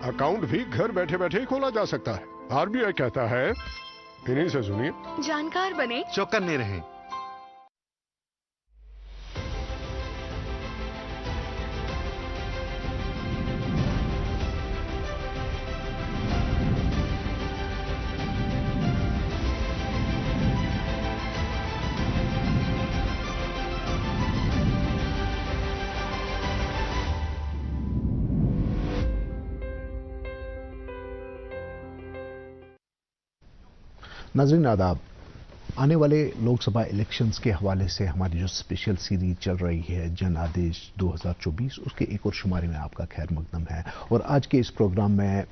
Account भी घर बैठे बैठे खोला जा सकता है। आरबीआई कहता है, इन्हीं से सुनिए। जानकार बने, चौकन्ने रहें। नाज़रीन आदाब, आने वाले लोकसभा इलेक्शंस के हवाले से हमारी जो स्पेशल सीरीज चल रही है जन आदेश 2024, उसके एक और शुमारे में आपका खैर मकदम है। और आज के इस प्रोग्राम में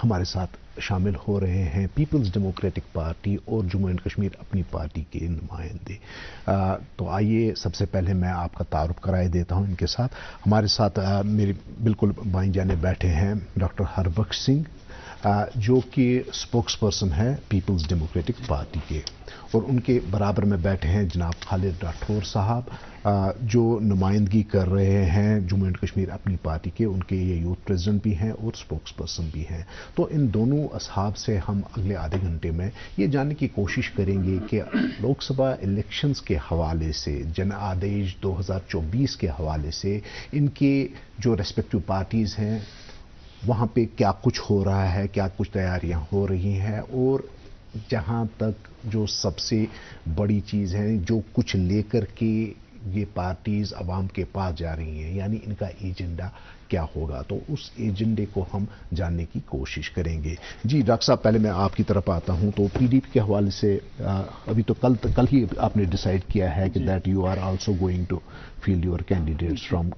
हमारे साथ शामिल हो रहे हैं पीपल्स डेमोक्रेटिक पार्टी और जम्मू एंड कश्मीर अपनी पार्टी के नुमाइंदे। तो आइए सबसे पहले मैं आपका तारुफ कराए देता हूं इनके साथ। हमारे साथ मेरे बिल्कुल बाईं जाने बैठे हैं डॉक्टर हरबख्श सिंह, जो कि स्पोक्स पर्सन है पीपल्स डेमोक्रेटिक पार्टी के, और उनके बराबर में बैठे हैं जनाब खालिद राठौर साहब, जो नुमाइंदगी कर रहे हैं जम्मू एंड कश्मीर अपनी पार्टी के। उनके ये यूथ प्रेसिडेंट भी हैं और स्पोक्स पर्सन भी हैं। तो इन दोनों असहाब से हम अगले आधे घंटे में ये जानने की कोशिश करेंगे कि लोकसभा इलेक्शंस के हवाले से, जन आदेश 2024 के हवाले से इनके जो रेस्पेक्टिव पार्टीज़ हैं वहाँ पे क्या कुछ हो रहा है, क्या कुछ तैयारियां हो रही हैं, और जहाँ तक जो सबसे बड़ी चीज़ है जो कुछ लेकर के ये पार्टीज़ अवाम के पास जा रही हैं, यानी इनका एजेंडा क्या होगा, तो उस एजेंडे को हम जानने की कोशिश करेंगे। जी डॉक्टर साहब, पहले मैं आपकी तरफ आता हूं। तो पीडीपी के हवाले से अभी तो कल ही आपने डिसाइड किया है कि that you are also going to field your candidates from.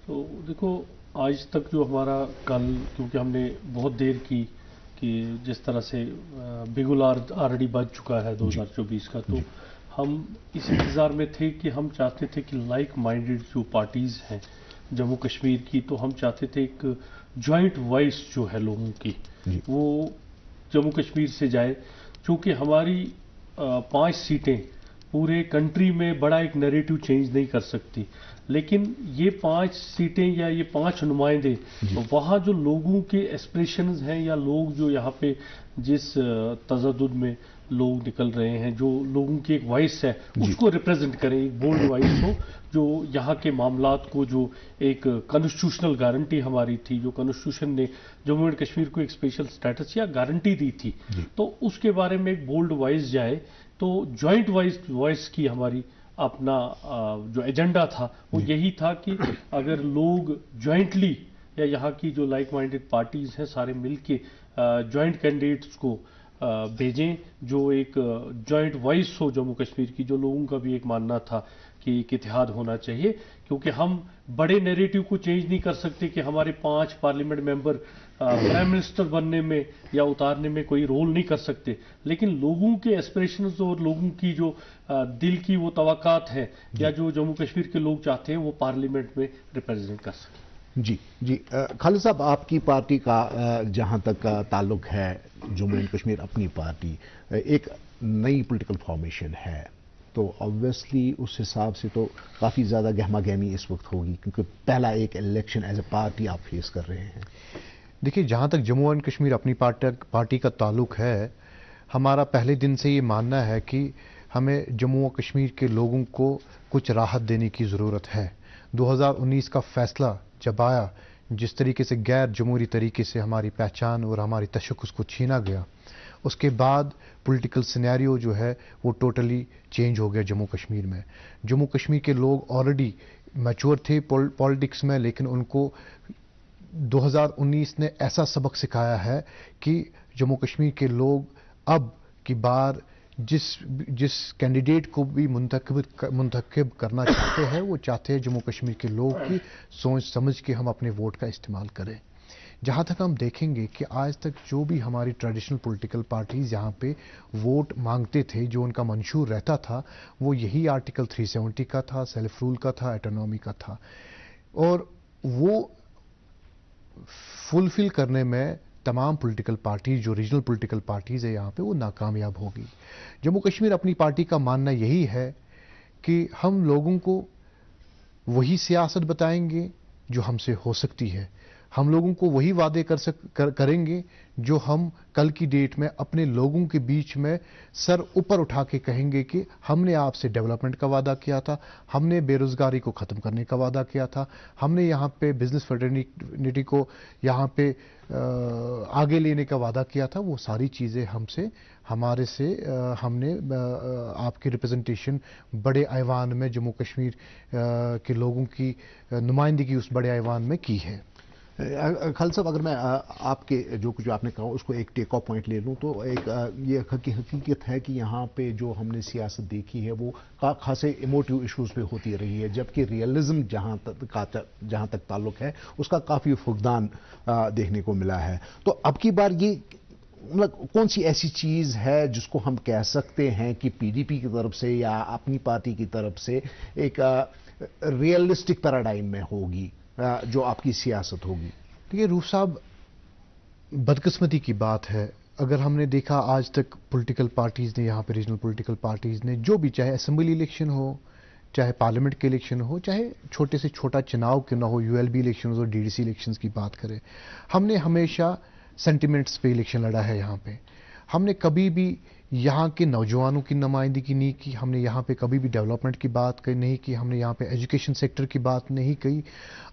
तो देखो, आज तक जो हमारा कल, क्योंकि हमने बहुत देर की कि जिस तरह से बिगुल ऑलरेडी बज चुका है 2024 का, तो हम इस इंतज़ार में थे कि हम चाहते थे कि लाइक माइंडेड जो पार्टीज़ हैं जम्मू कश्मीर की, तो हम चाहते थे एक जॉइंट वॉइस जो है लोगों की वो जम्मू कश्मीर से जाए, क्योंकि हमारी 5 सीटें पूरे कंट्री में बड़ा एक नैरेटिव चेंज नहीं कर सकती, लेकिन ये 5 सीटें या ये 5 नुमाइंदे वहाँ जो लोगों के एस्पिरेशंस हैं या लोग जो यहाँ पे जिस तज़द्दुद में लोग निकल रहे हैं, जो लोगों की एक वॉइस है उसको रिप्रेजेंट करें, एक बोल्ड वॉइस हो जो यहाँ के मामलात को, जो एक कॉन्स्टिट्यूशनल गारंटी हमारी थी, जो कॉन्स्टिट्यूशन ने जम्मू एंड कश्मीर को एक स्पेशल स्टेटस या गारंटी दी थी, तो उसके बारे में एक बोल्ड वॉइस जाए। तो जॉइंट वॉइस की हमारी अपना जो एजेंडा था वो यही था कि अगर लोग जॉइंटली या यहाँ की जो लाइक माइंडेड पार्टीज हैं सारे मिलके जॉइंट कैंडिडेट्स को भेजें, जो एक जॉइंट वॉइस हो जम्मू कश्मीर की, जो लोगों का भी एक मानना था कि एक इत्तेहाद होना चाहिए, क्योंकि हम बड़े नैरेटिव को चेंज नहीं कर सकते कि हमारे 5 पार्लियामेंट मेंबर प्राइम मिनिस्टर बनने में या उतारने में कोई रोल नहीं कर सकते, लेकिन लोगों के एस्पिरेशंस और लोगों की जो दिल की वो तवक्कात है या जो जम्मू कश्मीर के लोग चाहते हैं वो पार्लियामेंट में रिप्रेजेंट कर सकें। जी खालिद साहब, आपकी पार्टी का जहां तक ताल्लुक है, जम्मू एंड कश्मीर अपनी पार्टी एक नई पॉलिटिकल फॉर्मेशन है, तो ऑब्वियसली उस हिसाब से तो काफ़ी ज़्यादा गहमा गहमी इस वक्त होगी, क्योंकि पहला एक इलेक्शन एज ए पार्टी आप फेस कर रहे हैं। देखिए, जहाँ तक जम्मू एंड कश्मीर अपनी पार्टी का ताल्लुक है, हमारा पहले दिन से ये मानना है कि हमें जम्मू और कश्मीर के लोगों को कुछ राहत देने की ज़रूरत है। 2019 का फैसला जब आया, जिस तरीके से गैर जमहूरी तरीके से हमारी पहचान और हमारी तशख़्ख़ुस को छीना गया, उसके बाद पॉलिटिकल सिनेरियो जो है वो टोटली चेंज हो गया जम्मू कश्मीर में। जम्मू कश्मीर के लोग ऑलरेडी मैच्योर थे पॉलिटिक्स में, लेकिन उनको 2019 ने ऐसा सबक सिखाया है कि जम्मू कश्मीर के लोग अब की बार जिस कैंडिडेट को भी मुंतखब करना चाहते हैं, वो चाहते हैं जम्मू कश्मीर के लोग की सोच समझ के हम अपने वोट का इस्तेमाल करें। जहाँ तक हम देखेंगे कि आज तक जो भी हमारी ट्रेडिशनल पॉलिटिकल पार्टीज़ यहाँ पे वोट मांगते थे, जो उनका मंशूर रहता था, वो यही आर्टिकल 370 का था, सेल्फ रूल का था, ऑटोनॉमी का था, और वो फुलफिल करने में तमाम पॉलिटिकल पार्टीज, जो रीजनल पॉलिटिकल पार्टीज़ है यहाँ पे, वो नाकामयाब होगी। जम्मू कश्मीर अपनी पार्टी का मानना यही है कि हम लोगों को वही सियासत बताएंगे जो हमसे हो सकती है। ہم لوگوں کو وہی وعدے کریں گے جو ہم کل کی ڈیٹ میں اپنے لوگوں کے بیچ میں سر اوپر اٹھا کے کہیں گے کہ ہم نے آپ سے ڈیولپمنٹ کا وعدہ کیا تھا، ہم نے بے روزگاری کو ختم کرنے کا وعدہ کیا تھا، ہم نے یہاں پہ بزنس فریٹرنیٹی کو یہاں پہ آگے لینے کا وعدہ کیا تھا. وہ ساری چیزیں ہمارے سے ہم نے آپ کی ریپرزنٹیشن بڑے ایوان میں جموں کشمیر کے لوگوں کی نمائندگی اس بڑے ایوان میں کی ہے. خالد صاحب، اگر میں آپ کے جو کچھ آپ نے کہا اس کو ایک ٹیک آف پوائنٹ لے لوں تو ایک یہ حقیقت ہے کہ یہاں پہ جو ہم نے سیاست دیکھی ہے وہ خاصے ایموٹیو ایشوز پہ ہوتی رہی ہے، جبکہ ریئلزم جہاں تک تعلق ہے اس کا کافی فقدان دیکھنے کو ملا ہے. تو اب کی بار یہ کون سی ایسی چیز ہے جس کو ہم کہہ سکتے ہیں کہ پی ڈی پی کی طرف سے یا اپنی پارٹی کی طرف سے ایک ریئلسٹک پیراڈائم میں ہوگی جو آپ کی سیاست ہوگی؟ دیکھیے روف صاحب، بدقسمتی کی بات ہے، اگر ہم نے دیکھا آج تک پولیٹیکل پارٹیز نے یہاں پہ ریجنل پولیٹیکل پارٹیز نے جو بھی، چاہے اسمبلی الیکشن ہو، چاہے پارلیمنٹ کے الیکشن ہو، چاہے چھوٹے سے چھوٹا چناؤ کیوں نہ ہو، یو ایل بی الیکشنز اور ڈی ڈی سی الیکشنز کی بات کریں، ہم نے ہمیشہ سینٹیمنٹس پہ الیکشن لڑا ہے. یہاں پہ ہم نے کبھی بھی یہاں کے نوجوانوں کی نمائندگی نہیں کی، ہم نے یہاں پہ کبھی بھی ڈیولپمنٹ کی بات نہیں کی، ہم نے یہاں پہ ایجوکیشن سیکٹر کی بات نہیں کی.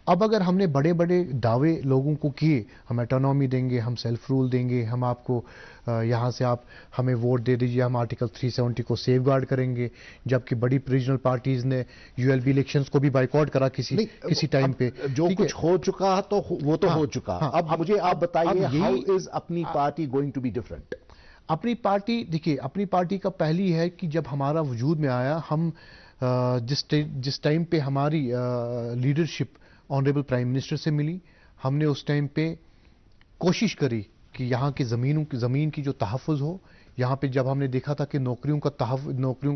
اب اگر ہم نے بڑے بڑے دعوے لوگوں کو کیے، ہم اٹانومی دیں گے، ہم سیلف رول دیں گے، ہم آپ کو یہاں سے آپ ہمیں ووٹ دے دیجیے، ہم آرٹیکل 370 کو سیف گارڈ کریں گے، جبکہ بڑی ریجنل پارٹیز نے یو ایل بی الیکشنز کو بھی بائیکاٹ کرا کسی ٹائم پہ. جو کچھ ہو چکا تو وہ تو ہو چکا. اب مجھے آپ بتائیے، ہاؤ از اپنی party going to be different? اپنی پارٹی، دیکھیے اپنی پارٹی کا پہلی ہے کہ جب ہمارا وجود میں آیا، ہم جس ٹائم پہ ہماری لیڈرشپ آنریبل پرائم منسٹر سے ملی، ہم نے اس ٹائم پہ کوشش کری کہ یہاں کے زمین کی جو تحفظ ہو. یہاں پہ جب ہم نے دیکھا تھا کہ نوکریوں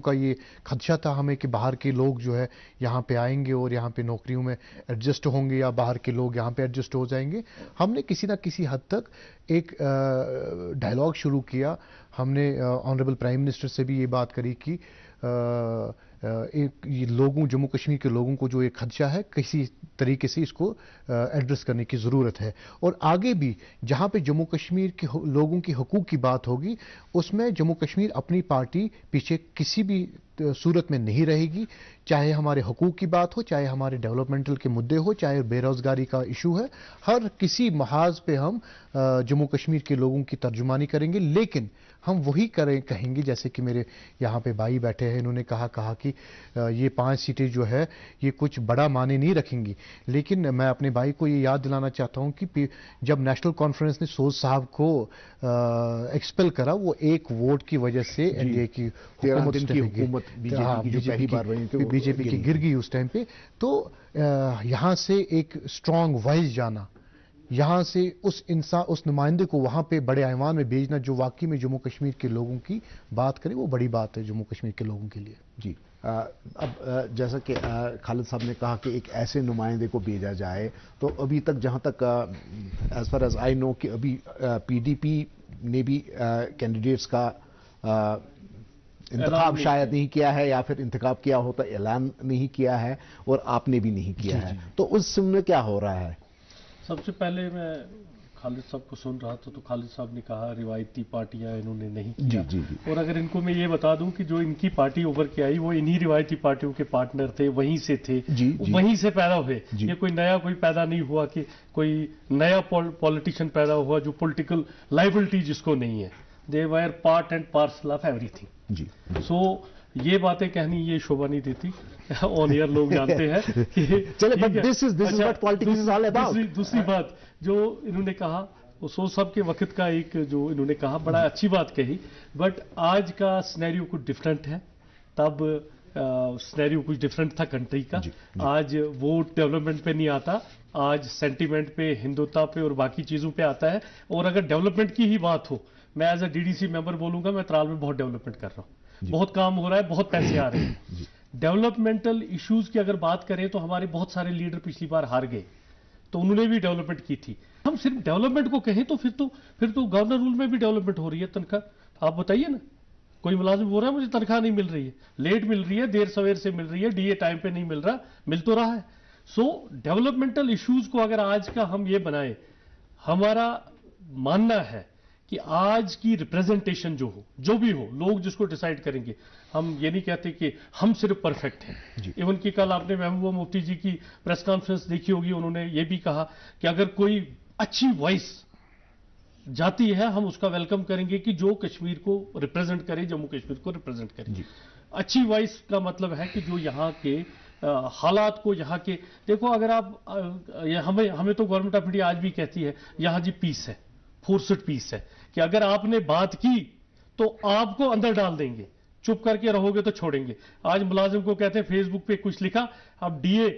کا یہ خدشہ تھا ہمیں کہ باہر کے لوگ جو ہے یہاں پہ آئیں گے اور یہاں پہ نوکریوں میں ایڈجسٹ ہوں گے یا باہر کے لوگ یہاں پہ ایڈجسٹ ہو جائیں گے، ہم نے کسی نہ کسی حد تک ایک ڈائلاگ شروع کیا. ہم نے آنریبل پرائم منسٹر سے بھی یہ بات کری کہ جموں کشمیر کے لوگوں کو جو ایک خدشہ ہے کسی طریقے سے اس کو ایڈریس کرنے کی ضرورت ہے. اور آگے بھی جہاں پہ جموں کشمیر کے لوگوں کی حقوق کی بات ہوگی، اس میں جموں کشمیر اپنی پارٹی پیچھے کسی بھی صورت میں نہیں رہے گی. چاہے ہمارے حقوق کی بات ہو، چاہے ہمارے ڈیولپمنٹل کے مدعے ہو، چاہے بے روزگاری کا ایشو ہے، ہر کسی محاذ پہ ہم جموں کشمیر کے لوگوں کی ترجمانی کریں گے. لیکن ہم وہی کہیں گے جیسے کہ میرے یہاں پہ بھائی بیٹھے ہیں، انہوں نے کہا کہ یہ 5 سیٹیں جو ہے یہ کچھ بڑا معنی نہیں رکھیں گی. لیکن میں اپنے بھائی کو یہ یاد دلانا چاہتا ہوں کہ جب نیشنل کانفرنس نے سوز صاحب کو ایکسپیل کرا، وہ ایک ووٹ کی وجہ سے این ڈی اے کی حکومت بی جے پی کی گر گئی اس ٹائم پہ. تو یہاں سے ایک اسٹرانگ وائس جانا، یہاں سے اس نمائندے کو وہاں پہ بڑے ایوان میں بھیجنا جو واقعی میں جموں کشمیر کے لوگوں کی بات کرے، وہ بڑی بات ہے جموں کشمیر کے لوگوں کے لیے. جی، اب جیسا کہ خالد صاحب نے کہا کہ ایک ایسے نمائندے کو بھیجا جائے، تو ابھی تک جہاں تک ایز فار ایز آئی نو کہ ابھی پی ڈی پی نے بھی کینڈیڈیٹس کا انتخاب شاید نہیں کیا ہے، یا پھر انتخاب کیا ہوتا اعلان نہیں کیا ہے، اور آپ نے بھی نہیں کیا ہے. تو اس میں کیا ہو رہا ہے؟ سب سے پہلے میں خالد صاحب کو سن رہا تھا تو خالد صاحب نے کہا روایتی پارٹیاں انہوں نے نہیں کیا. اور اگر ان کو میں یہ بتا دوں کہ جو ان کی پارٹی اوپر کے آئی وہ انہی روایتی پارٹیوں کے پارٹنر تھے، وہیں سے تھے، وہیں سے پیدا ہوئے. یہ کوئی پیدا نہیں ہوا کہ کوئی نیا پولیٹیشین پیدا ہوا جو پولیٹیکل لائبلٹی جس کو نہیں ہے. They were part and parcel of ایوری تھنگ. سو یہ باتیں کہنی یہ شوبھا نہیں دیتی. آن ایئر لوگ جانتے ہیں کہ دوسری بات جو انہوں نے کہا وہ سب کے وقت کا ایک جو انہوں نے کہا بڑا اچھی بات کہی. بٹ آج کا سینیریو کچھ ڈفرینٹ ہے. تب سینیریو کچھ ڈفرینٹ تھا کنٹری کا. آج ووٹ ڈیولپمنٹ پہ نہیں آتا، آج سینٹیمنٹ پہ، ہندوتا پہ اور باقی چیزوں پہ آتا ہے. اور اگر ڈیولپمنٹ کی ہی بات ہو، میں as a D D C member بولوں گا، میں ترال میں بہت ڈیولپمنٹ کر رہا ہوں، بہت کام ہو رہا ہے، بہت پیسے آ رہے ہیں. ڈیولپمنٹل ایشوز کی اگر بات کریں تو ہمارے بہت سارے لیڈر پچھلی بار ہار گئے، تو انہوں نے بھی ڈیولپمنٹ کی تھی. ہم صرف ڈیولپمنٹ کو کہیں تو پھر تو گورنر رول میں بھی ڈیولپمنٹ ہو رہی ہے. تنخواہ آپ بتائیے نا، کوئی ملازم بول رہا ہے مجھے تنخواہ نہیں مل رہی ہے، لیٹ مل رہی ہے، دیر سویر سے مل رہی ہے، ڈی اے ٹائم پہ نہیں مل رہا، مل تو رہا ہے. सो डेवलपमेंटल इश्यूज को अगर आज का हम ये बनाए, हमारा मानना है कि आज की रिप्रेजेंटेशन जो भी हो, लोग जिसको डिसाइड करेंगे, हम ये नहीं कहते कि हम सिर्फ परफेक्ट हैं। इवन कि कल आपने महबूबा मुफ्ती जी की प्रेस कॉन्फ्रेंस देखी होगी, उन्होंने ये भी कहा कि अगर कोई अच्छी वॉइस जाती है हम उसका वेलकम करेंगे कि जो कश्मीर को रिप्रेजेंट करे, जम्मू कश्मीर को रिप्रेजेंट करे। अच्छी वॉइस का मतलब है कि जो यहाँ के हालात को, यहाँ के देखो, अगर आप हमें तो गवर्नमेंट ऑफ इंडिया आज भी कहती है यहाँ जी पीस है, फोर्स्ड पीस है, कि अगर आपने बात की तो आपको अंदर डाल देंगे, चुप करके रहोगे तो छोड़ेंगे। आज मुलाजिम को कहते हैं फेसबुक पे कुछ लिखा, अब डीए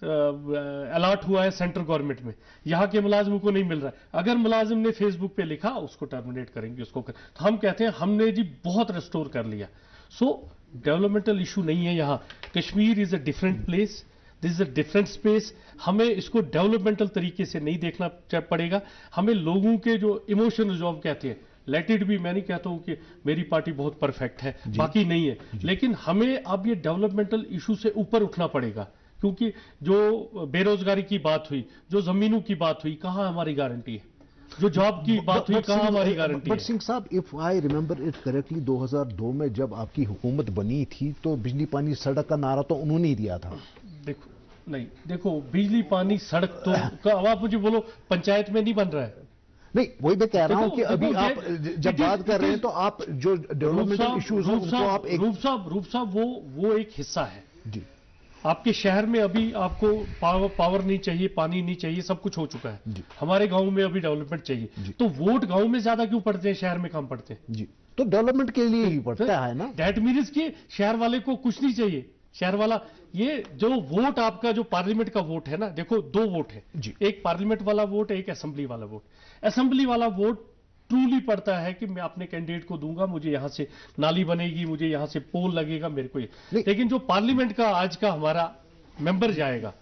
अलर्ट हुआ है सेंट्रल गवर्नमेंट में, यहाँ के मुलाजिमों को नहीं मिल रहा है, अगर मुलाजिम ने फेसबुक पे लिखा उसको टर्मिनेट करेंगे, उसको तो हम कहते हैं हमने जी बहुत रेस्टोर कर लिया। सो डेवलपमेंटल इशू नहीं है यहाँ। Kashmir is a different place, this is a different space. हमें इसको डेवलपमेंटल तरीके से नहीं देखना पड़ेगा, हमें लोगों के जो इमोशन जो हम कहते हैं, लेट इट बी, मैं नहीं कहता हूं कि मेरी पार्टी बहुत परफेक्ट है, बाकी नहीं है, लेकिन हमें अब ये डेवलपमेंटल इशू से ऊपर उठना पड़ेगा, क्योंकि जो बेरोजगारी की बात हुई, जो जमीनों की बात हुई, कहां हमारी गारंटी है? जो जॉब की बात हुई, कहां हमारी गारंटी है? बट सिंह साहब, if I remember it correctly, 2002 में जब आपकी हुकूमत बनी थी तो बिजली पानी सड़क का नारा तो उन्होंने ही दिया था। देखो बिजली पानी सड़क तो अब आप मुझे बोलो पंचायत में नहीं बन रहा है। नहीं, वही मैं कह रहा हूं कि अभी आप जब बात कर रहे हैं तो आप जो डेवलपमेंटल इश्यूज हैं उनको आप एक रूप साहब वो एक हिस्सा है जी। आपके शहर में अभी आपको पावर नहीं चाहिए, पानी नहीं चाहिए, सब कुछ हो चुका है। हमारे गांव में अभी डेवलपमेंट चाहिए, तो वोट गांव में ज्यादा क्यों पड़ते हैं, शहर में कम पड़ते हैं? जी, तो डेवलपमेंट के लिए ही पड़ता है ना। दैट मीन्स कि शहर वाले को कुछ नहीं चाहिए, शहर वाला ये जो वोट आपका जो पार्लियामेंट का वोट है ना, देखो दो वोट है, एक पार्लियामेंट वाला वोट है, एक असेंबली वाला वोट। असेंबली वाला वोट ट्रूली पड़ता है कि मैं अपने कैंडिडेट को दूंगा, मुझे यहां से नाली बनेगी, मुझे यहां से पोल लगेगा मेरे को, लेकिन जो पार्लियामेंट का आज का हमारा मेंबर जाएगा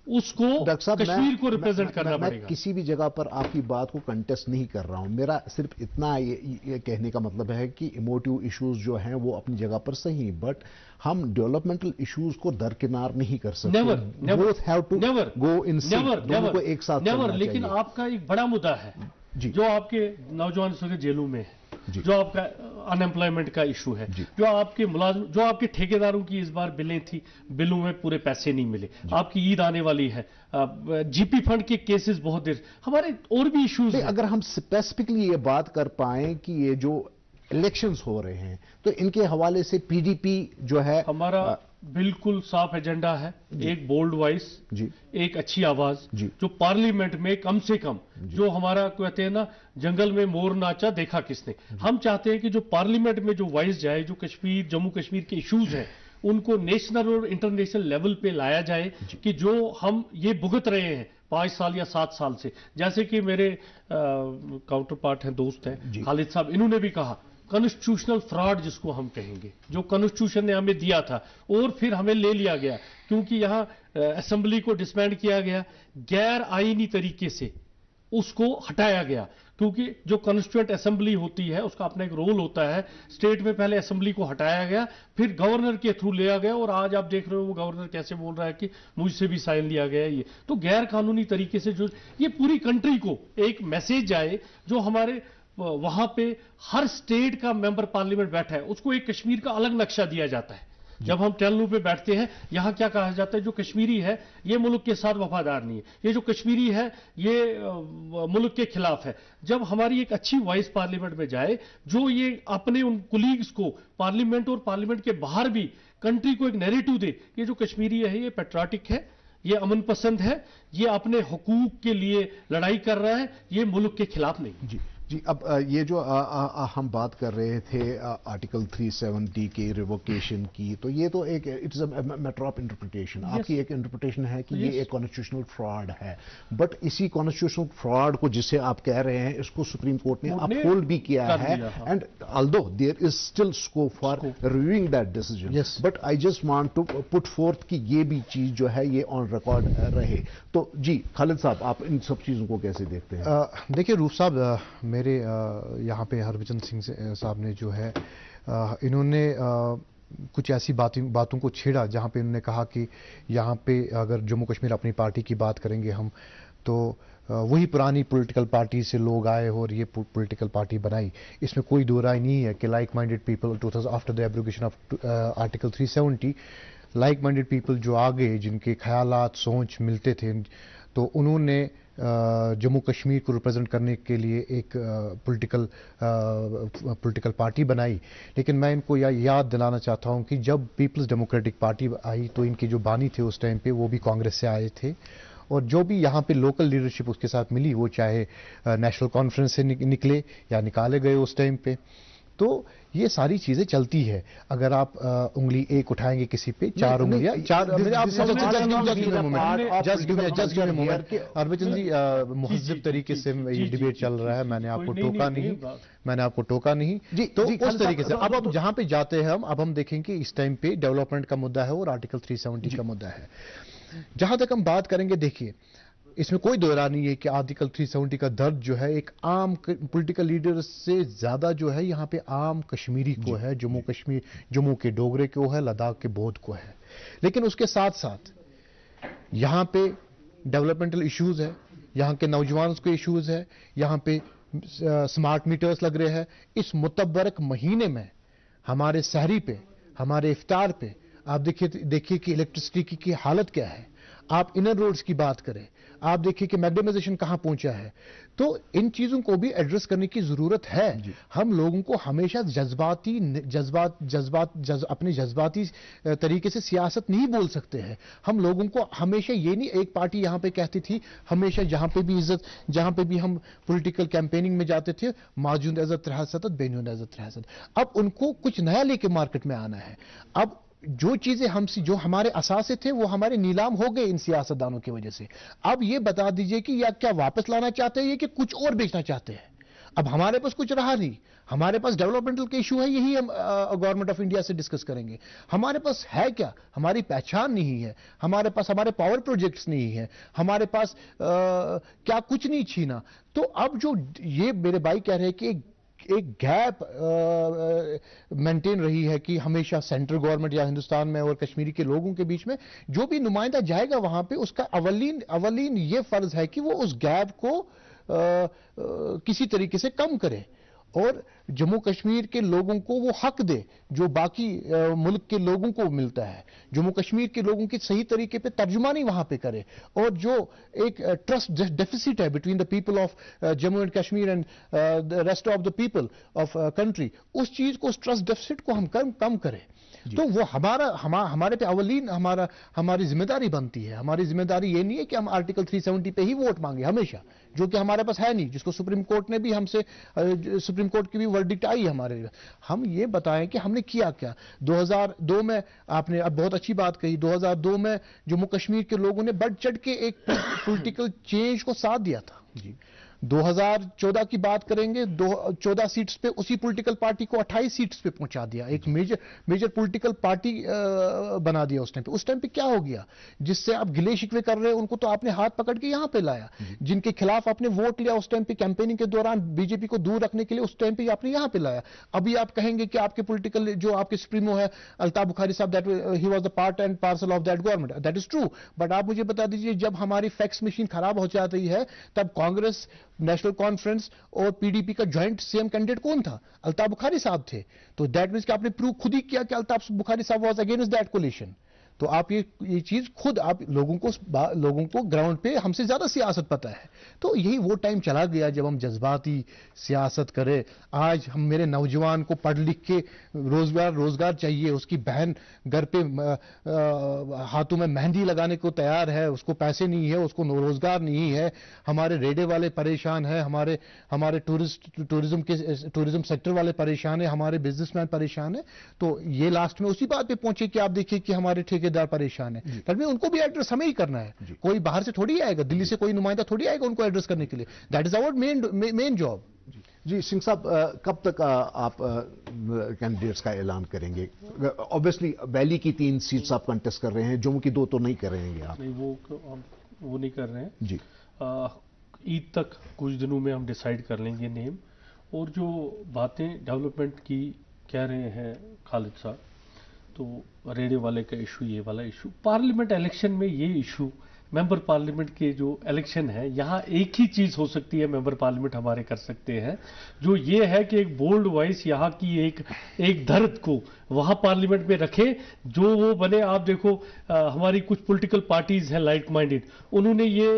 उसको कश्मीर को रिप्रेजेंट करना पड़ेगा। मैं किसी भी जगह पर आपकी बात को कंटेस्ट नहीं कर रहा हूं, मेरा सिर्फ इतना ये कहने का मतलब है कि इमोटिव इश्यूज जो हैं वो अपनी जगह पर सही, बट हम डेवलपमेंटल इश्यूज को दरकिनार नहीं कर सकते। Both have to go in sync, दोनों को एक साथ चलना चाहिए। लेकिन आपका एक बड़ा मुद्दा है जो आपके नौजवान जेलों में है, जो आपका अनएम्प्लॉयमेंट का इशू है, जो आपके मुलाजिम, जो आपके ठेकेदारों की इस बार बिलें थी, बिलों में पूरे पैसे नहीं मिले, आपकी ईद आने वाली है, जीपी फंड के केसेस बहुत देर, हमारे और भी इश्यूज हैं। अगर हम स्पेसिफिकली ये बात कर पाएं कि ये जो इलेक्शंस हो रहे हैं तो इनके हवाले से पीडीपी जो है, हमारा बिल्कुल साफ एजेंडा है, एक बोल्ड वॉइस, एक अच्छी आवाज, जो पार्लियामेंट में कम से कम, जो हमारा कहते हैं ना जंगल में मोर नाचा देखा किसने, हम चाहते हैं कि जो पार्लियामेंट में जो वॉइस जाए, जो कश्मीर जम्मू कश्मीर के इश्यूज हैं उनको नेशनल और इंटरनेशनल लेवल पे लाया जाए, कि जो हम ये भुगत रहे हैं 5 साल या 7 साल से, जैसे कि मेरे काउंटर पार्ट हैं, दोस्त हैं खालिद साहब, इन्होंने भी कहा कॉन्स्टिट्यूशनल फ्रॉड जिसको हम कहेंगे, जो कॉन्स्टिट्यूशन ने हमें दिया था और फिर हमें ले लिया गया, क्योंकि यहां असेंबली को डिसबैंड किया गया, गैर आईनी तरीके से उसको हटाया गया, क्योंकि जो कॉन्स्टिट्यूएंट असेंबली होती है उसका अपना एक रोल होता है। स्टेट में पहले असेंबली को हटाया गया, फिर गवर्नर के थ्रू लिया गया, और आज आप देख रहे हो वो गवर्नर कैसे बोल रहा है कि मुझसे भी साइन लिया गया है। ये तो गैर कानूनी तरीके से जो ये पूरी कंट्री को एक मैसेज जाए, जो हमारे वहां पे हर स्टेट का मेंबर पार्लियामेंट बैठा है उसको एक कश्मीर का अलग नक्शा दिया जाता है। जब हम टेलनू पे बैठते हैं, यहां क्या कहा जाता है, जो कश्मीरी है ये मुल्क के साथ वफादार नहीं है, ये जो कश्मीरी है ये मुल्क के खिलाफ है। जब हमारी एक अच्छी वॉइस पार्लियामेंट में जाए, जो ये अपने उन कुलीग्स को पार्लियामेंट और पार्लियामेंट के बाहर भी कंट्री को एक नैरेटिव दे, ये जो कश्मीरी है ये पेट्रियाटिक है, ये अमन पसंद है, ये अपने हुकूक के लिए लड़ाई कर रहा है, ये मुल्क के खिलाफ नहीं। जी, अब ये जो हम बात कर रहे थे आर्टिकल 370 के रिवोकेशन की, तो ये तो एक it's a matter of interpretation. आपकी एक इंटरप्रिटेशन है कि ये एक कॉन्स्टिट्यूशनल फ्रॉड है, बट इसी कॉन्स्टिट्यूशनल फ्रॉड को जिसे आप कह रहे हैं इसको सुप्रीम कोर्ट ने अपहोल्ड भी किया है, and although there is still scope for reviewing that decision, but I just want to put forth कि ये भी चीज जो है ये ऑन रिकॉर्ड रहे। तो जी खालिद साहब, आप इन सब चीजों को कैसे देखते हैं? देखिए रूफ साहब, मेरे यहाँ पे हरभजन सिंह साहब ने जो है इन्होंने کچھ ایسی باتوں کو چھیڑا جہاں پہ انہوں نے کہا کہ یہاں پہ اگر جموں کشمیر اپنی پارٹی کی بات کریں گے ہم تو وہی پرانی پولیٹیکل پارٹی سے لوگ آئے اور یہ پولیٹیکل پارٹی بنائی. اس میں کوئی دو رائے نہیں ہے کہ like minded people after the abrogation of article 370 like minded people جو آگے جن کے خیالات سوچ ملتے تھے تو انہوں نے جموں کشمیر کو ریپرزینٹ کرنے کے لیے ایک پولیٹیکل پارٹی بنائی. لیکن میں ان کو یاد دلانا چاہتا ہوں کہ جب پیپلز ڈیموکریٹک پارٹی آئی تو ان کے جو بانی تھے اس ٹائم پہ وہ بھی کانگریس سے آئے تھے اور جو بھی یہاں پہ لوکل لیڈرشپ اس کے ساتھ ملی وہ چاہے نیشنل کانفرنس سے نکلے یا نکالے گئے اس ٹائم پہ. تو یہ ساری چیزیں چلتی ہے. اگر آپ انگلی ایک اٹھائیں گے کسی پہ چار انگلیاں ہربھجن جی مہذب طریقے سے یہ ڈیبیٹ چل رہا ہے. میں نے آپ کو ٹوکا نہیں تو اس طریقے سے اب جہاں پہ جاتے ہیں اب ہم دیکھیں کہ اس ٹائم پہ ڈیولپمنٹ کا مدعا ہے اور آرٹیکل 370 کا مدعا ہے. جہاں تک ہم بات کریں گے دیکھیے اس میں کوئی دو رائے نہیں ہے کہ آرٹیکل 370 کا درد جو ہے ایک عام پولیٹیکل لیڈر سے زیادہ جو ہے یہاں پہ عام کشمیری کو ہے, جموں کے ڈوگرے کو ہے, لداخ کے بودھ کو ہے. لیکن اس کے ساتھ ساتھ یہاں پہ ڈیولپمنٹل ایشوز ہے, یہاں کے نوجوانوں کے ایشوز ہے, یہاں پہ سمارٹ میٹرز لگ رہے ہیں. اس متبرک مہینے میں ہمارے سحری پہ, ہمارے افطار پہ آپ دیکھیے کہ الیکٹرسٹی کی حالت کیا ہے. آپ انر روڈز کی بات کریں, آپ دیکھیے کہ میگڈمائزیشن کہاں پہنچا ہے. تو ان چیزوں کو بھی ایڈریس کرنے کی ضرورت ہے. ہم لوگوں کو ہمیشہ اپنے جذباتی طریقے سے سیاست نہیں بول سکتے ہیں. ہم لوگوں کو ہمیشہ یہ نہیں, ایک پارٹی یہاں پہ کہتی تھی ہمیشہ جہاں پہ بھی عزت, جہاں پہ بھی ہم پولیٹیکل کیمپیننگ میں جاتے تھے ماجون عزت ریاست بینون عزت ریاست. اب ان کو کچھ نیا لے کے مارکیٹ میں آنا ہے. اب جو چیزیں جو ہمارے اثاثے تھے وہ ہمارے نیلام ہو گئے ان سیاستدانوں کی وجہ سے. اب یہ بتا دیجئے کہ یا کیا واپس لانا چاہتے ہیں کہ کچھ اور بیچنا چاہتے ہیں. اب ہمارے پاس کچھ رہا نہیں, ہمارے پاس ڈیولپمنٹل کے ایشو ہے, یہی ہم گورنمنٹ آف انڈیا سے ڈسکس کریں گے. ہمارے پاس ہے کیا, ہماری پہچان نہیں ہے, ہمارے پاس ہمارے پاور پروجیکٹس نہیں ہے, ہمارے پاس کیا کچھ نہیں چھینا. تو اب جو یہ میرے بھائی کہہ رہے ہیں کہ ایک گیپ مینٹین رہی ہے کہ ہمیشہ سینٹرل گورنمنٹ یا ہندوستان میں اور کشمیری کے لوگوں کے بیچ میں جو بھی نمائندہ جائے گا وہاں پہ اس کا اولین یہ فرض ہے کہ وہ اس گیپ کو کسی طریقے سے کم کرے اور جموں کشمیر کے لوگوں کو وہ حق دے جو باقی ملک کے لوگوں کو ملتا ہے. جموں کشمیر کے لوگوں کی صحیح طریقے پہ ترجمانی وہاں پہ کرے اور جو ایک ٹرسٹ ڈیفیسٹ ہے between the people of Jammu and Kashmir and rest of the people of country, اس چیز کو, اس ٹرسٹ ڈیفیسٹ کو ہم کم کریں. تو وہ ہمارے پہ ہماری ذمہ داری بنتی ہے. ہماری ذمہ داری یہ نہیں ہے کہ ہم آرٹیکل 370 پہ ہی ووٹ مانگے ہمیشہ, جو کہ ہمارے پاس ہے نہیں, جس کو سپریم کورٹ نے بھی ہم سے, سپریم کورٹ کی بھی ورڈکٹ آئی ہمارے. ہم یہ بتائیں کہ ہم نے کیا 2002 میں آپ نے اب بہت اچھی بات کہی, 2002 میں جموں کشمیر کے لوگوں نے بڑھ چڑھ کے ایک پولیٹیکل چینج کو ساتھ دیا تھا. 2014 کی بات کریں گے, 14 سیٹس پہ اسی پولیٹیکل پارٹی کو 28 سیٹس پہ پہنچا دیا, ایک میجر پولیٹیکل پارٹی بنا دیا اس ٹائم پہ. اس ٹائم پہ کیا ہو گیا, جس سے آپ گلے شکوے کر رہے ہیں ان کو تو آپ نے ہاتھ پکڑ کے یہاں پہ لایا, جن کے خلاف آپ نے ووٹ لیا اس ٹائم پہ کیمپیننگ کے دوران بی جے پی کو دور رکھنے کے لیے, اس ٹائم پہ آپ نے یہاں پہ لایا. ابھی آپ کہیں گے کہ آپ کے پولیٹیکل جو آپ کے سپریمو ہے الطاف بخاری صاحب, he was the part and parcel of that government, that is true. But آپ مجھے بتا دیجیے جب ہماری فیکس مشین خراب ہو جاتی ہے تب کانگریس, نیشنل کانفرنس اور پی ڈی پی کا جوائنٹ سی ایم کینڈیڈیٹ کون تھا؟ الطاف بخاری صاحب تھے. تو دیٹ مینس کہ آپ نے پروو خود ہی کیا کہ الطاف بخاری صاحب واز اگینسٹ دیٹ کولیشن. تو آپ یہ چیز خود آپ لوگوں کو گراؤنڈ پہ ہم سے زیادہ سیاست پتہ ہے. تو یہی وہ ٹائم چلا گیا جب ہم جذباتی سیاست کرے. آج ہم میرے نوجوان کو پڑھ لکھ کے روزگار چاہیے, اس کی بہن گھر پہ ہاتھوں میں مہندی لگانے کو تیار ہے, اس کو پیسے نہیں ہے, اس کو روزگار نہیں ہے. ہمارے ریڈے والے پریشان ہیں, ہمارے ٹورزم سیکٹر والے پریشان ہیں, ہمارے بزنس مین پریشان ہیں. تو یہ لاسٹ میں اسی بات پہ پہنچے کہ آپ دیکھیے کہ ہمارے ٹھیکیدار پریشان ہیں. تب ان کو بھی ایڈریس ہمیں ہی کرنا ہے. کوئی باہر سے تھوڑی آئے گا, دلی سے کوئی نمائندہ تھوڑی آئے گا ان کو ایڈریس کرنے کے لیے. That is our main job. جی سنگھ صاحب, کب تک آپ کینڈیڈیٹس کا اعلان کریں گے؟ اوبیسلی ویلی کی 3 سیٹس آپ کنٹیسٹ کر رہے ہیں, جموں کی 2 تو نہیں کر رہے ہیں آپ. نہیں, وہ نہیں کر رہے ہیں جی. عید تک کچھ دنوں میں ہم ڈیسائیڈ کر لیں گے نیم. اور جو باتیں ڈیولپمنٹ کی کہہ رہے ہیں خالد صاحب, तो रेडियो वाले का इशू, ये वाला इशू, पार्लियामेंट इलेक्शन में ये इशू, मेंबर पार्लियामेंट के जो इलेक्शन है, यहाँ एक ही चीज हो सकती है मेंबर पार्लियामेंट हमारे कर सकते हैं, जो ये है कि एक बोल्ड वॉइस यहाँ की एक दर्द को वहां पार्लियामेंट में रखे, जो वो बने। आप देखो हमारी कुछ पॉलिटिकल पार्टीज हैं लाइक माइंडेड, उन्होंने ये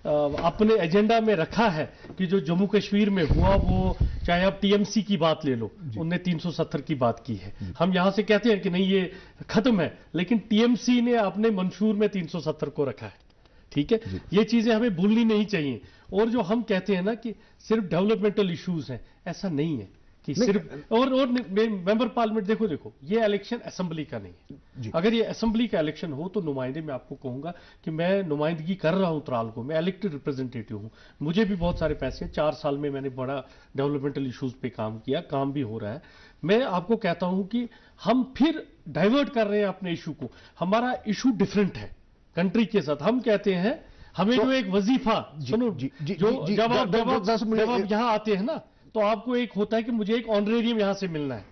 अपने एजेंडा में रखा है कि जो जम्मू कश्मीर में हुआ, वो चाहे आप टीएमसी की बात ले लो, उनने 370 की बात की है। हम यहां से कहते हैं कि नहीं ये खत्म है, लेकिन टीएमसी ने अपने मंशूर में 370 को रखा है। ठीक है, ये चीजें हमें भूलनी नहीं चाहिए। और जो हम कहते हैं ना कि सिर्फ डेवलपमेंटल इश्यूज हैं, ऐसा नहीं है कि सिर्फ और मेंबर पार्लियामेंट, देखो ये इलेक्शन असेंबली का नहीं है। अगर ये असेंबली का इलेक्शन हो तो नुमाइंदे, मैं आपको कहूंगा कि मैं नुमाइंदगी कर रहा हूं त्राल को, मैं इलेक्टेड रिप्रेजेंटेटिव हूं, मुझे भी बहुत सारे पैसे हैं। 4 साल में मैंने बड़ा डेवलपमेंटल इश्यूज पे काम किया, काम भी हो रहा है। मैं आपको कहता हूं कि हम फिर डाइवर्ट कर रहे हैं अपने इशू को। हमारा इशू डिफरेंट है कंट्री के साथ। हम कहते हैं हमें जो एक वजीफा, सुनो, जब आप यहां आते हैं ना, तो आपको एक होता है कि मुझे एक ऑनरेरियम यहां से मिलना है,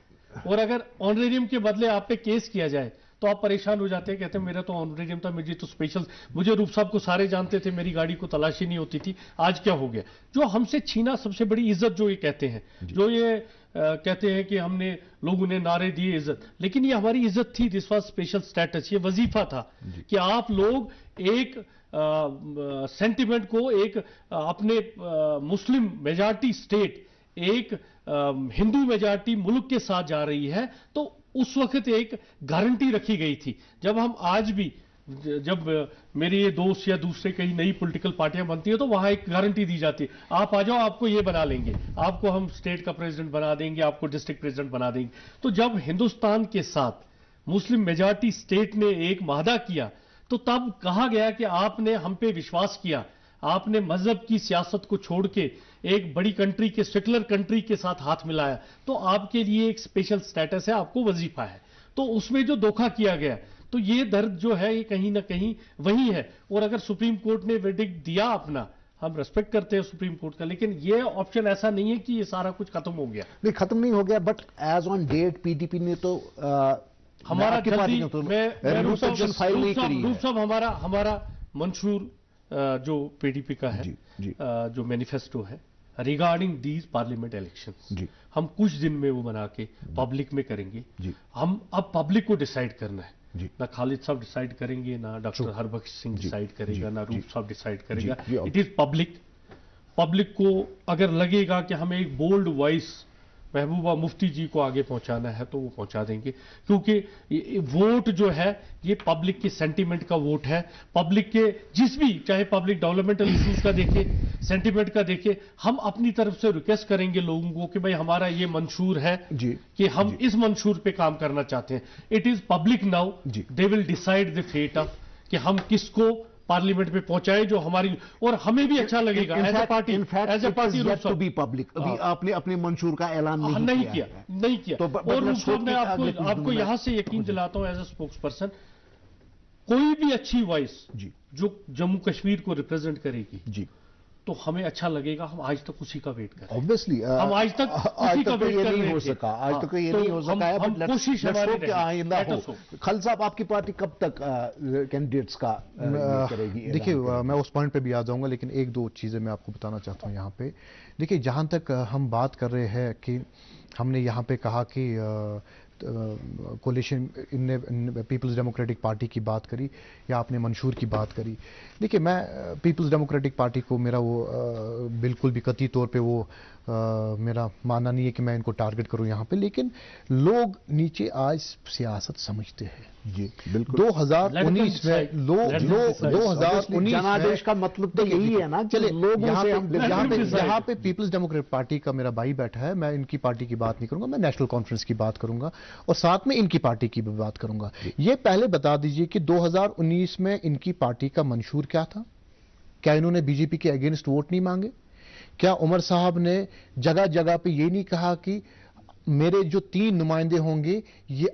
और अगर ऑनरेरियम के बदले आप पे केस किया जाए तो आप परेशान हो जाते हैं, कहते हैं मेरा तो ऑनरेरियम था, मुझे तो स्पेशल, मुझे रूप साहब को सारे जानते थे, मेरी गाड़ी को तलाशी नहीं होती थी, आज क्या हो गया। जो हमसे छीना सबसे बड़ी इज्जत, जो ये कहते हैं, जो ये कहते हैं कि हमने लोगों ने नारे दिए इज्जत, लेकिन ये हमारी इज्जत थी, दिस वाज स्पेशल स्टेटस, ये वजीफा था कि आप लोग एक सेंटिमेंट को, एक अपने मुस्लिम मेजॉरिटी स्टेट, एक हिंदू मेजॉरिटी मुल्क के साथ जा रही है, तो उस वक्त एक गारंटी रखी गई थी। जब हम आज भी, जब मेरे ये दोस्त या दूसरे कहीं नई पॉलिटिकल पार्टियां बनती है, तो वहां एक गारंटी दी जाती है, आप आ जाओ, आपको ये बना लेंगे, आपको हम स्टेट का प्रेसिडेंट बना देंगे, आपको डिस्ट्रिक्ट प्रेसिडेंट बना देंगे। तो जब हिंदुस्तान के साथ मुस्लिम मेजॉरिटी स्टेट ने एक वादा किया, तो तब कहा गया कि आपने हम पे विश्वास किया, आपने मजहब की सियासत को छोड़ के एक बड़ी कंट्री के, सेकुलर कंट्री के साथ हाथ मिलाया, तो आपके लिए एक स्पेशल स्टेटस है, आपको वजीफा है। तो उसमें जो धोखा किया गया, तो ये दर्द जो है ये कहीं ना कहीं वही है। और अगर सुप्रीम कोर्ट ने वर्डिक्ट दिया अपना, हम रेस्पेक्ट करते हैं सुप्रीम कोर्ट का, लेकिन ये ऑप्शन ऐसा नहीं है कि ये सारा कुछ खत्म हो गया। नहीं, खत्म नहीं हो गया, but as on date PDP ने तो हमारा जल्दी, फाइल नहीं करी है। साहब, हमारा मंशूर जो पीडीपी का है, जो मैनिफेस्टो है रिगार्डिंग दीज पार्लियामेंट इलेक्शंस, हम कुछ दिन में वो बना के पब्लिक में करेंगे। हम अब पब्लिक को डिसाइड करना है, ना खालिद साहब डिसाइड करेंगे, ना डॉक्टर हरबख्श सिंह डिसाइड करेगा, ना रूप साहब डिसाइड करेगा। इट इज पब्लिक को अगर लगेगा कि हमें एक बोल्ड वॉइस महबूबा मुफ्ती जी को आगे पहुंचाना है, तो वो पहुंचा देंगे, क्योंकि वोट जो है ये पब्लिक के सेंटीमेंट का वोट है। पब्लिक के जिस भी, चाहे पब्लिक डेवलपमेंटल इश्यूज का देखे, सेंटीमेंट का देखे, हम अपनी तरफ से रिक्वेस्ट करेंगे लोगों को कि भाई हमारा ये मंशूर है कि हम इस मंशूर पे काम करना चाहते हैं। It is public now, they will decide the fate of कि हम किसको पार्लियामेंट में पहुंचाए जो हमारी, और हमें भी अच्छा लगेगा as a party, as a party. To be public, अभी आपने अपने मंशूर का ऐलान नहीं किया। तो और रूप साहब, मैं आपको यहां से यकीन दिलाता हूं एज ए स्पोक्स पर्सन, कोई भी अच्छी वॉइस जो जम्मू कश्मीर को रिप्रेजेंट करेगी, तो हमें अच्छा लगेगा। हम आज तक उसी का वेट कर रहे हैं। ऑब्वियसली हम आज तक उसी का वेट कर रहे हो सका, आज तक ये नहीं हो सका है, बट कोशिश हमारी आइंदा हो। खल साहब, आपकी पार्टी कब तक कैंडिडेट्स का करेगी? देखिए, मैं उस पॉइंट पे भी आ जाऊंगा, लेकिन एक दो चीजें मैं आपको बताना चाहता हूं यहाँ पे। देखिए, जहां तक हम बात कर रहे हैं कि हमने यहाँ पे कहा कि कोलिशन, इनने पीपल्स डेमोक्रेटिक पार्टी की बात करी या आपने मंशूर की बात करी। देखिए, मैं पीपल्स डेमोक्रेटिक पार्टी को मेरा वो बिल्कुल भी कतई तौर पे वो मेरा मानना नहीं है कि मैं इनको टारगेट करूं यहाँ पे, लेकिन लोग नीचे आज सियासत समझते हैं। जी बिल्कुल। 2019 में लोग 2019 जनादेश का मतलब तो यही है ना, चले लोगों से हम यहाँ पे पीपल्स डेमोक्रेटिक पार्टी का मेरा भाई बैठा है, मैं इनकी पार्टी की बात नहीं करूंगा, मैं नेशनल कॉन्फ्रेंस की बात करूंगा और साथ में इनकी पार्टी की भी बात करूंगा। ये पहले बता दीजिए कि 2019 में इनकी पार्टी का मंशूर क्या था? क्या इन्होंने बीजेपी के अगेंस्ट वोट नहीं मांगे? क्या उमर साहब ने जगह जगह पे ये नहीं कहा कि मेरे जो 3 नुमाइंदे होंगे ये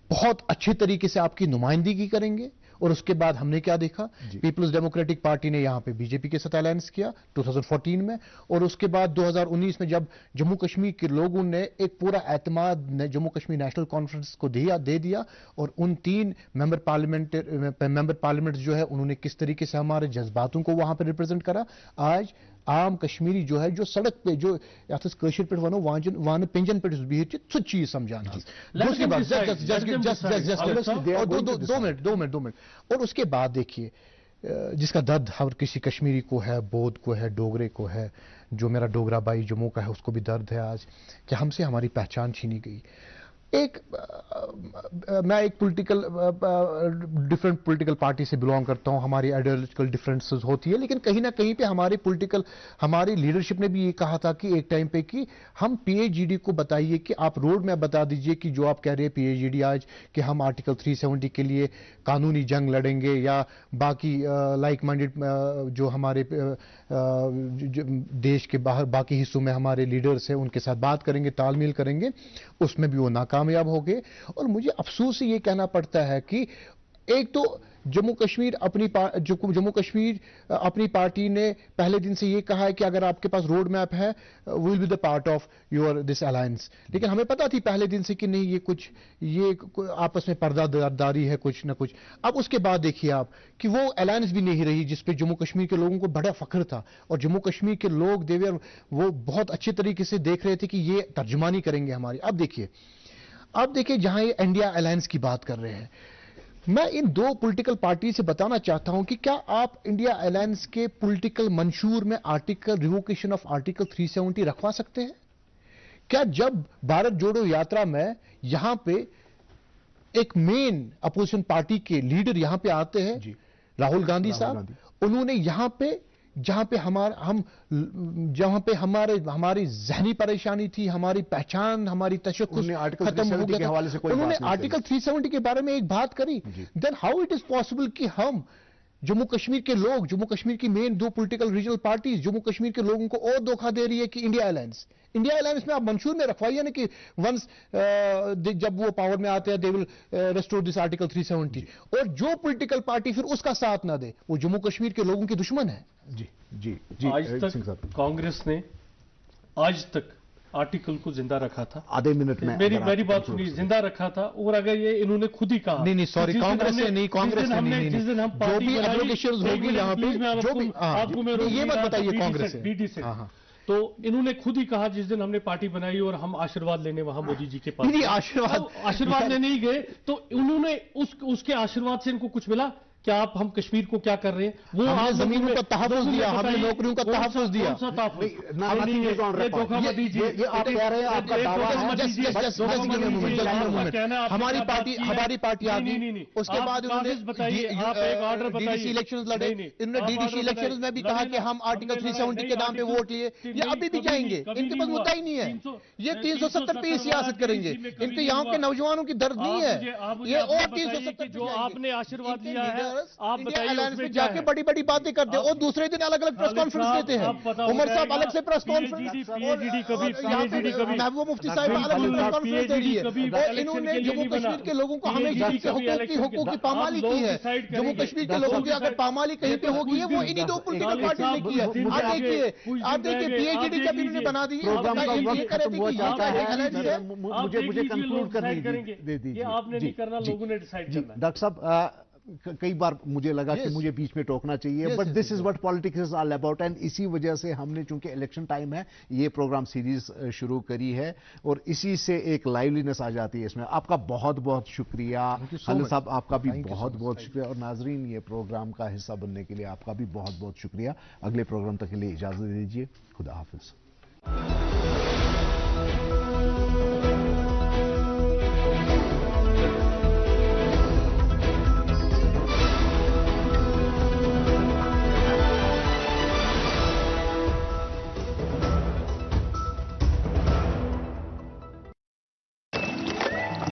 बहुत अच्छे तरीके से आपकी नुमाइंदगी करेंगे और उसके बाद हमने क्या देखा, पीपल्स डेमोक्रेटिक पार्टी ने यहां पे बीजेपी के साथ अलायंस किया 2014 में, और उसके बाद 2019 में जब जम्मू कश्मीर के लोगों ने एक पूरा एतमाद जम्मू कश्मीर नेशनल कॉन्फ्रेंस को दे दिया, और उन 3 मेंबर पार्लियामेंट जो है उन्होंने किस तरीके से हमारे जज्बातों को वहां पर रिप्रेजेंट करा। आज आम कश्मीरी जो है जो सड़क पे जो कशर पे वनो वान पिंजन पे बिहित सु चीज समझाना। दूसरी बात, दो मिनट और उसके बाद देखिए जिसका दर्द हर किसी कश्मीरी को है, बौद्ध को है, डोगरे को है, जो मेरा डोगरा भाई जम्मू का है उसको भी दर्द है आज कि हमसे हमारी पहचान छीनी गई। मैं एक डिफरेंट पॉलिटिकल पार्टी से बिलोंग करता हूं, हमारी आइडियोलॉजिकल डिफरेंसेस होती है, लेकिन कहीं ना कहीं पे हमारी लीडरशिप ने भी ये कहा था कि एक टाइम पे कि हम पीएचईडी को बताइए कि आप रोड मैप बता दीजिए कि जो आप कह रहे हैं पीएचईडी आज कि हम आर्टिकल 370 के लिए कानूनी जंग लड़ेंगे या बाकी लाइक माइंडेड जो हमारे देश के बाहर बाकी हिस्सों में हमारे लीडर्स हैं उनके साथ बात करेंगे, तालमेल करेंगे, उसमें भी वो नाकामयाब हो गए। और मुझे अफसोस से ये कहना पड़ता है कि एक तो जम्मू कश्मीर अपनी पार्टी ने पहले दिन से ये कहा है कि अगर आपके पास रोड मैप है will be the part of your this alliance, लेकिन हमें पता थी पहले दिन से कि नहीं ये आपस में पर्दादारी है कुछ ना कुछ। अब उसके बाद देखिए आप कि वो अलायंस भी नहीं रही जिस पे जम्मू कश्मीर के लोगों को बड़ा फख्र था, और जम्मू कश्मीर के लोग वो बहुत अच्छे तरीके से देख रहे थे कि ये तर्जुमानी करेंगे हमारी। अब देखिए जहां ये इंडिया अलायंस की बात कर रहे हैं, मैं इन 2 पॉलिटिकल पार्टी से बताना चाहता हूं कि क्या आप इंडिया अलायंस के पॉलिटिकल मंशूर में रिवोकेशन ऑफ आर्टिकल 370 रखवा सकते हैं? क्या जब भारत जोड़ो यात्रा में यहां पे एक मेन अपोजिशन पार्टी के लीडर यहां पे आते हैं, राहुल गांधी साहब, उन्होंने यहां पे जहां पे हमारी जहनी परेशानी थी, हमारी पहचान, हमारी तशक्कुस खत्म हो गया, उन्होंने आर्टिकल 370 के बारे में एक बात करी, then how it is possible कि हम जम्मू कश्मीर के लोग, जम्मू कश्मीर की main 2 political regional parties Jammu Kashmir के लोगों को और धोखा दे रही है कि इंडिया अलायंस में आप मंशूर में रखवाइए ना कि वंस जब वो पावर में आते हैं they will restore this article 370, और जो पॉलिटिकल पार्टी फिर उसका साथ ना दे वो जम्मू कश्मीर के लोगों के दुश्मन है। जी आज तक कांग्रेस ने आज तक आर्टिकल को जिंदा रखा था। आधे मिनट में मेरी बात सुनिए, जिंदा रखा था, और अगर ये इन्होंने खुद ही कहा नहीं सॉरी कांग्रेस ने नहीं, जिस दिन हम जो भी एप्लीकेशंस होगी यहाँ पे जो भी आपको मैं ये मत बताइए कांग्रेस डीडी से, तो इन्होंने खुद ही कहा जिस दिन हमने पार्टी बनाई और हम आशीर्वाद लेने वहां मोदी जी के पास आशीर्वाद लेने ही गए, तो उन्होंने उसके आशीर्वाद से इनको कुछ मिला क्या? आप हम कश्मीर को क्या कर रहे हैं? वो हमने जमीनों का तहफ़्फ़ुज़ दिया, हमने नौकरियों का तहफ़्फ़ुज़ दिया। ये आप कह रहे हैं आपका दावा है, हमारी पार्टी आ गई, उसके बाद उन्होंने डीडीसी इलेक्शंस लड़े, इन्होंने डीडीसी इलेक्शंस में भी कहा कि हम आर्टिकल 370 के नाम पे वोट लिए, ये अभी भी जाएंगे, इनके पास मुद्दा ही नहीं है, ये 370 पे ही सियासत करेंगे, इनके यहाँ के नौजवानों की दर्द नहीं है, ये और 370 जो आपने आशीर्वाद लिया है आप बताइए जाके बड़ी बड़ी बातें करते हैं और दूसरे दिन अलग अलग प्रेस कॉन्फ्रेंस देते हैं। उमर साहब अलग से प्रेस कॉन्फ्रेंस, महबूबा मुफ्ती साहब अलग से प्रेस कॉन्फ्रेंस दे रही है, और इन्होंने जम्मू कश्मीर के लोगों को हमेशा हकूक की पामाली की है। जम्मू कश्मीर के लोगों की अगर पामाली कहीं पे होगी है वो इन्हीं 2 पॉलिटिकल पार्टी ने की है। आप देखिए पीएचडी जब इन्होंने बना दी, ये कह रहे थे कि मुझे कंक्लूड करने दीजिए। आपने नहीं करना, लोगों ने डिसाइड करना। डॉक्टर साहब कई बार मुझे लगा कि मुझे बीच में टोकना चाहिए, but this is what politics is all about, and इसी वजह से हमने चूंकि इलेक्शन टाइम है ये प्रोग्राम सीरीज शुरू करी है और इसी से एक लाइवलीनेस आ जाती है इसमें। आपका बहुत बहुत शुक्रिया खालिद साहब, आपका भी बहुत बहुत शुक्रिया, और नाजरीन ये प्रोग्राम का हिस्सा बनने के लिए आपका भी बहुत बहुत शुक्रिया। अगले प्रोग्राम तक के लिए इजाजत दीजिए, खुदा हाफिज।